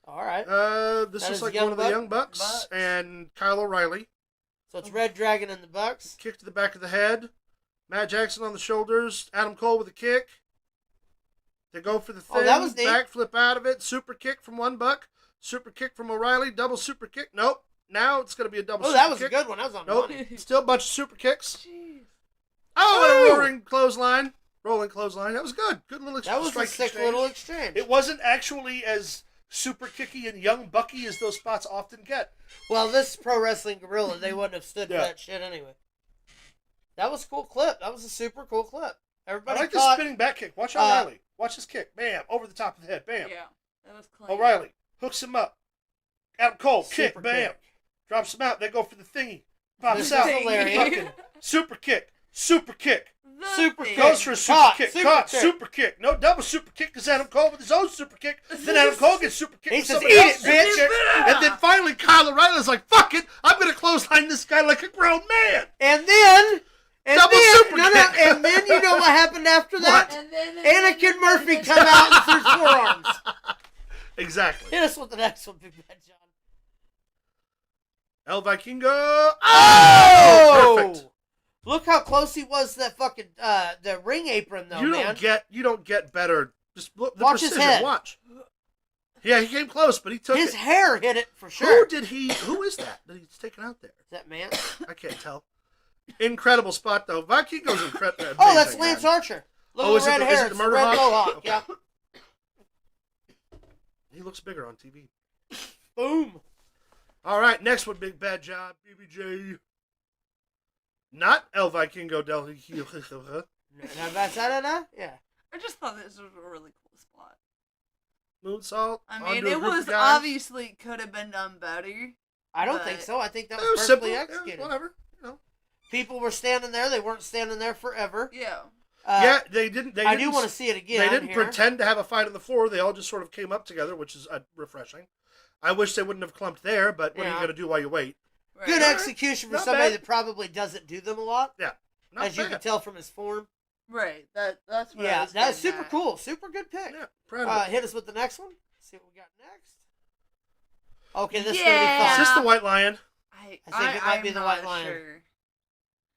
one. All right. This That is is like Young one of the Buck? Young Bucks, Bucks. and Kyle O'Reilly. So it's Red Dragon and the Bucks. Kick to the back of the head. Matt Jackson on the shoulders. Adam Cole with a kick. They go for the thing. Oh, that was neat. Backflip out of it. Super kick from one Buck. Super kick from O'Reilly. Double super kick. Nope. Now it's going to be a double Oh, super that was kick. a good one. That was on Nope. money. Still a bunch of super kicks. Jeez. Oh, and a Ooh. roaring clothesline. Rolling clothesline. That was good. Good little That was a strike sick exchange. little exchange. It wasn't actually as super kicky and young bucky as those spots often get. Well, this Pro Wrestling Guerrilla, they wouldn't have stood Yeah. for that shit anyway. That was a cool clip. That was a super cool clip. I Everybody like the caught. spinning back kick. Watch O'Reilly. Watch his kick. Bam. Over the top of the head. Bam. Yeah, that was clean. O'Reilly hooks him up. Adam Cole, kick, Super bam. kick. Drops him out. They go for the thingy. Pops This out. is hilarious. Fucking super kick. Super kick. The Super thing. kick. Goes for a super Caught. kick. Super Caught. kick. Super kick. No double super kick because Adam Cole with his own super kick. Then Adam Cole gets super kick. He with says, somebody "Eat else's it, bitch." super kick. And then finally Kyle O'Reilly's like, fuck it. I'm going to clothesline this guy like a grown man. And then, Double super kick. and then you know what happened after that? And then Anakin Murphy come out and threw forearms. Exactly. Hit us with the next one, Big Bad John. El Vikingo. Oh! Perfect. Look how close he was to that fucking the ring apron though, You man. don't get better. Just look the Watch his precision. head. Watch. Yeah, he came close, but he took His it. hair hit it for sure. Who is that he's taken out there? Is that man? I can't tell. Incredible spot though. Vikingo's incredible. Oh, that's Lance Archer. Look Oh, at the red is hair. it the It's Murder red Hawk? mohawk. Okay. Yeah. He looks bigger on TV. Boom. All right, next one, Big Bad Job, BBJ. Not El Vikingo del. Yeah. I just thought this was a really cool spot. Moonsault. I mean, onto a it group of was guys. obviously could have been done better. I don't But- think so. I think that It was was perfectly simple. Yeah, executed. whatever. You know. People were standing there. They weren't standing there forever. Yeah. Yeah, they didn't. I do want to see it again. They didn't here. pretend to have a fight on the floor. They all just sort of came up together, which is refreshing. I wish they wouldn't have clumped there, but what are you Yeah. going to do while you wait? Right. Good Not execution for not somebody bad. that probably doesn't do them a lot, Yeah. Not as you bad. can tell from his form. Right. That's what I Yeah, was that's getting super at. cool. Super good pick. Yeah, proud of it. Hit us with the next one. See what we got next. Okay, this is Yeah. gonna be Is fun. this the White Lion? I think it might be I'm the not White Lion. Sure.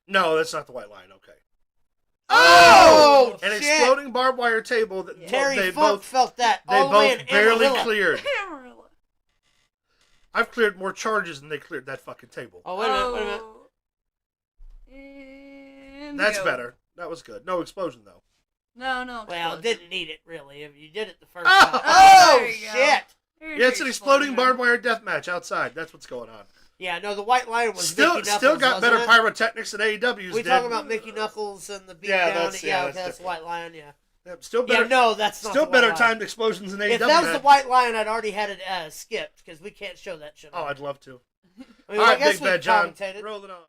No, that's not the White Lion. Okay. Oh, An shit. exploding barbed wire table that Terry they Funk both felt that they all the way both in barely Amarillo. cleared. Amarillo. I've cleared more charges than they cleared that fucking table. Oh, wait a minute, wait a minute. And That's go. better. That was good. No explosion though. No. Well, explosion. didn't need it really. If you did it the first Oh! time. Oh, there you go. shit! Here's Yeah, it's your an exploding explosion. barbed wire death match outside. That's what's going on. Yeah, no, the White Lion was Still Mickey Knuckles, got wasn't better it? pyrotechnics than AEW's We did. talking about Mickey Knuckles and the beat Yeah, down. that's- yeah, okay, that's that's the White Lion. Yeah. Yeah, still better. Yeah, no, that's not Still the better White Lion. timed explosions than AEW. If that was the had. White Lion, I'd already had it skipped because we can't show that shit. Oh, I'd love to. I mean, All right, I guess Big we Bad John. commentated Roll it on.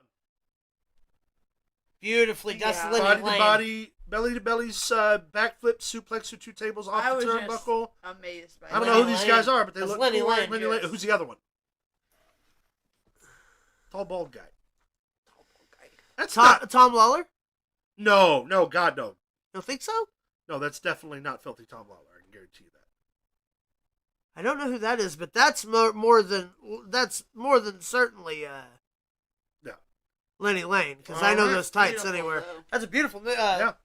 beautifully. Yeah. Dustin Lenny Body to Lane. body, belly to belly's backflip suplex through two tables off I the was just turnbuckle. amazed by I don't that. know who Lenny these Lane. guys are, but they That's look Lenny cool. Lane. Lenny Lane. Who's the other one? Tall, bald guy. That's not Tom Lawler. No, God, no. You don't think so? No, that's definitely not Filthy Tom Lawler. I can guarantee you that. I don't know who that is, but that's more than certainly Lenny Lane, because I know those tights anywhere. Though. That's a beautiful takedown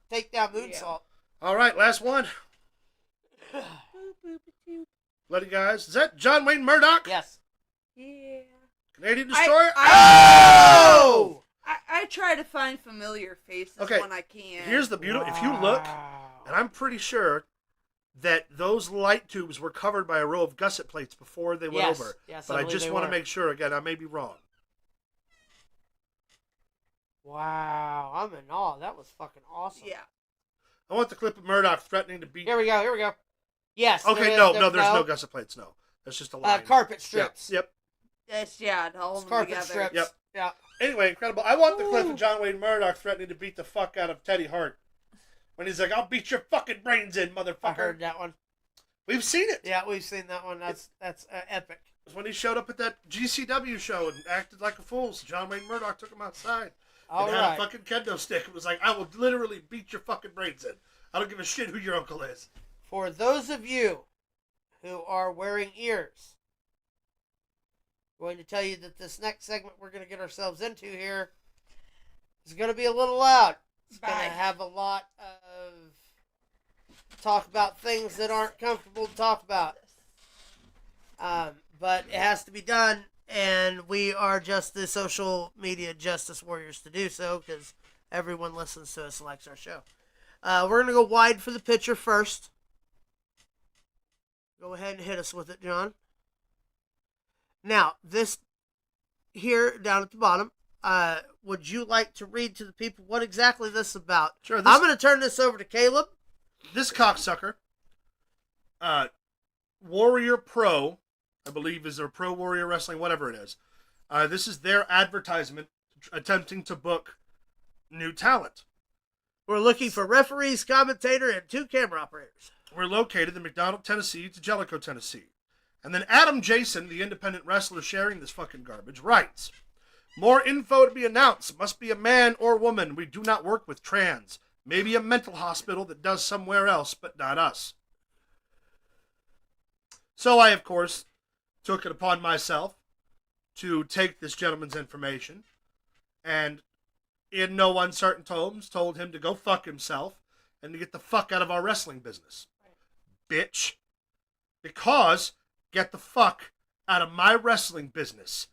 moonsault. All right, last one. Bloody guys. Is that John Wayne Murdoch? Yes. Yeah. Canadian Destroyer? Oh! I try to find familiar faces when I can. Here's the beauty. If you look, and I'm pretty sure that those light tubes were covered by a row of gusset plates before they went over. Yes, but I just want to make sure, again, I may be wrong. Wow, I'm in awe. That was fucking awesome. Yeah. I want the clip of Murdoch threatening to beat... Here we go. Yes. Okay, there's no gusset plates, no. That's just a line. Carpet strips. Yep. Yes, to hold them carpet together. strips. Yep. Yeah. Anyway, incredible. I want the clip of John Wayne Murdoch threatening to beat the fuck out of Teddy Hart. When he's like, I'll beat your fucking brains in, motherfucker. I heard that one. We've seen it. Yeah, we've seen that one. That's epic. It was when he showed up at that GCW show and acted like a fool. So John Wayne Murdoch took him outside. All and right. had a fucking kendo stick. It was like, I will literally beat your fucking brains in. I don't give a shit who your uncle is. For those of you who are wearing ears, I'm going to tell you that this next segment we're going to get ourselves into here is going to be a little loud. It's going to have a lot of talk about things that aren't comfortable to talk about. But it has to be done, and we are just the social media justice warriors to do so, because everyone listens to us and likes our show. We're going to go wide for the picture first. Go ahead and hit us with it, John. Now, this here down at the bottom, would you like to read to the people what exactly this is about? Sure. I'm going to turn this over to Caleb. This cocksucker, Warrior Pro, I believe is their Pro Warrior Wrestling, whatever it is. This is their advertisement attempting to book new talent. We're looking for referees, commentator, and 2 camera operators. We're located in McDonald, Tennessee to Jellicoe, Tennessee. And then Adam Jason, the independent wrestler sharing this fucking garbage, writes, more info to be announced. Must be a man or woman. We do not work with trans. Maybe a mental hospital that does somewhere else, but not us. So I, of course, took it upon myself to take this gentleman's information and in no uncertain tones told him to go fuck himself and to get the fuck out of our wrestling business. Right. Bitch. Because get the fuck out of my wrestling business.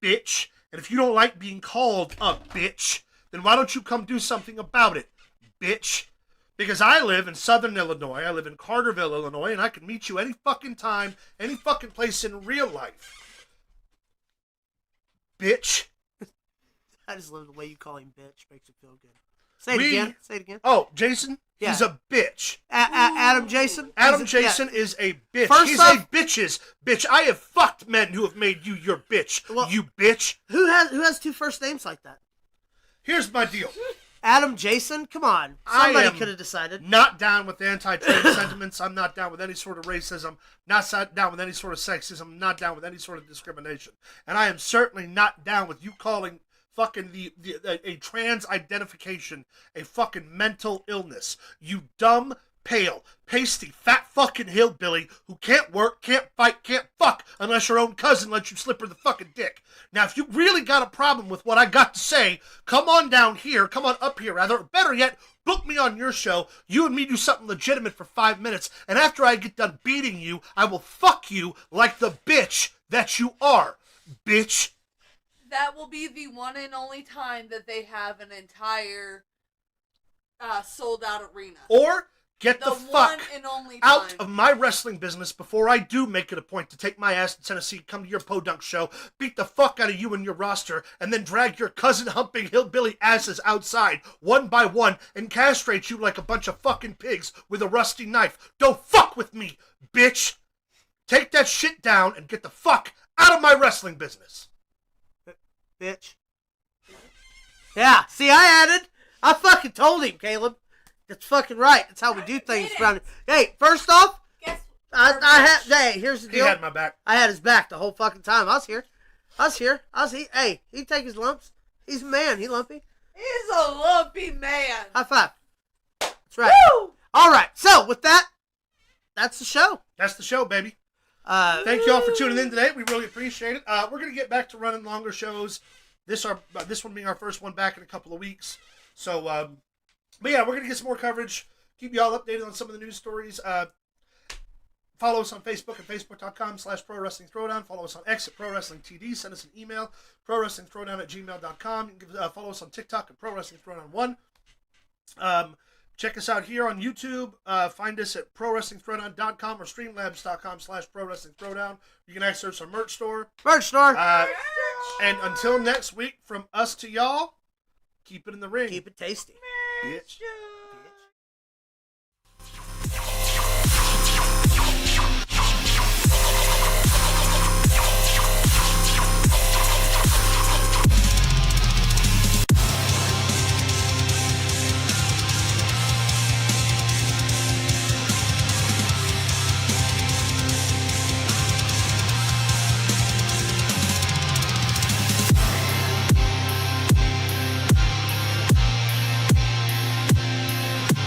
Bitch. And if you don't like being called a bitch, then why don't you come do something about it? Bitch. Because I live in Southern Illinois, I live in Carterville, Illinois, and I can meet you any fucking time, any fucking place in real life. Bitch. I just love the way you call him bitch. Makes it feel good. Say it again. Oh, Jason? Yeah. He's a bitch. Adam Jason? Adam Jason is a bitch. He's a bitch's bitch. I have fucked men who have made you your bitch. Well, you bitch. Who has 2 first names like that? Here's my deal. Adam Jason? Come on. Somebody could have decided. Not down with anti-trans sentiments. I'm not down with any sort of racism. Not down with any sort of sexism. Not down with any sort of discrimination. And I am certainly not down with you calling fucking a trans identification a fucking mental illness. You dumb, pale, pasty, fat fucking hillbilly who can't work, can't fight, can't fuck unless your own cousin lets you slip her the fucking dick. Now, if you really got a problem with what I got to say, come on down here, come on up here rather, or better yet, book me on your show, you and me do something legitimate for 5 minutes, and after I get done beating you, I will fuck you like the bitch that you are, bitch. That will be the one and only time that they have an entire sold-out arena. Or get the fuck and only out time of my wrestling business before I do make it a point to take my ass to Tennessee, come to your podunk show, beat the fuck out of you and your roster, and then drag your cousin-humping hillbilly asses outside, one by one, and castrate you like a bunch of fucking pigs with a rusty knife. Don't fuck with me, bitch! Take that shit down and get the fuck out of my wrestling business. Bitch. Yeah, see, I fucking told him, Caleb. That's fucking right. That's how we do things around here. Hey, first off, here's the deal. He had my back. I had his back the whole fucking time. I was here. Hey, he'd take his lumps. He's a man. He lumpy. He's a lumpy man. High five. That's right. Woo! All right. So with that, that's the show. That's the show, baby. Thank you all for tuning in today. We really appreciate it. We're going to get back to running longer shows. This one being our first one back in a couple of weeks. So, but yeah, we're going to get some more coverage. Keep you all updated on some of the news stories. Follow us on Facebook at facebook.com/ProWrestlingThrowdown. Follow us on X at ProWrestlingTD. Send us an email, ProWrestlingThrowdown@gmail.com. You can follow us on TikTok at ProWrestlingThrowdown1. Check us out here on YouTube. Find us at ProWrestlingThrowdown.com or Streamlabs.com/ProWrestlingThrowdown. You can access our merch store. And until next week, from us to y'all, keep it in the ring. Keep it tasty. Bitch.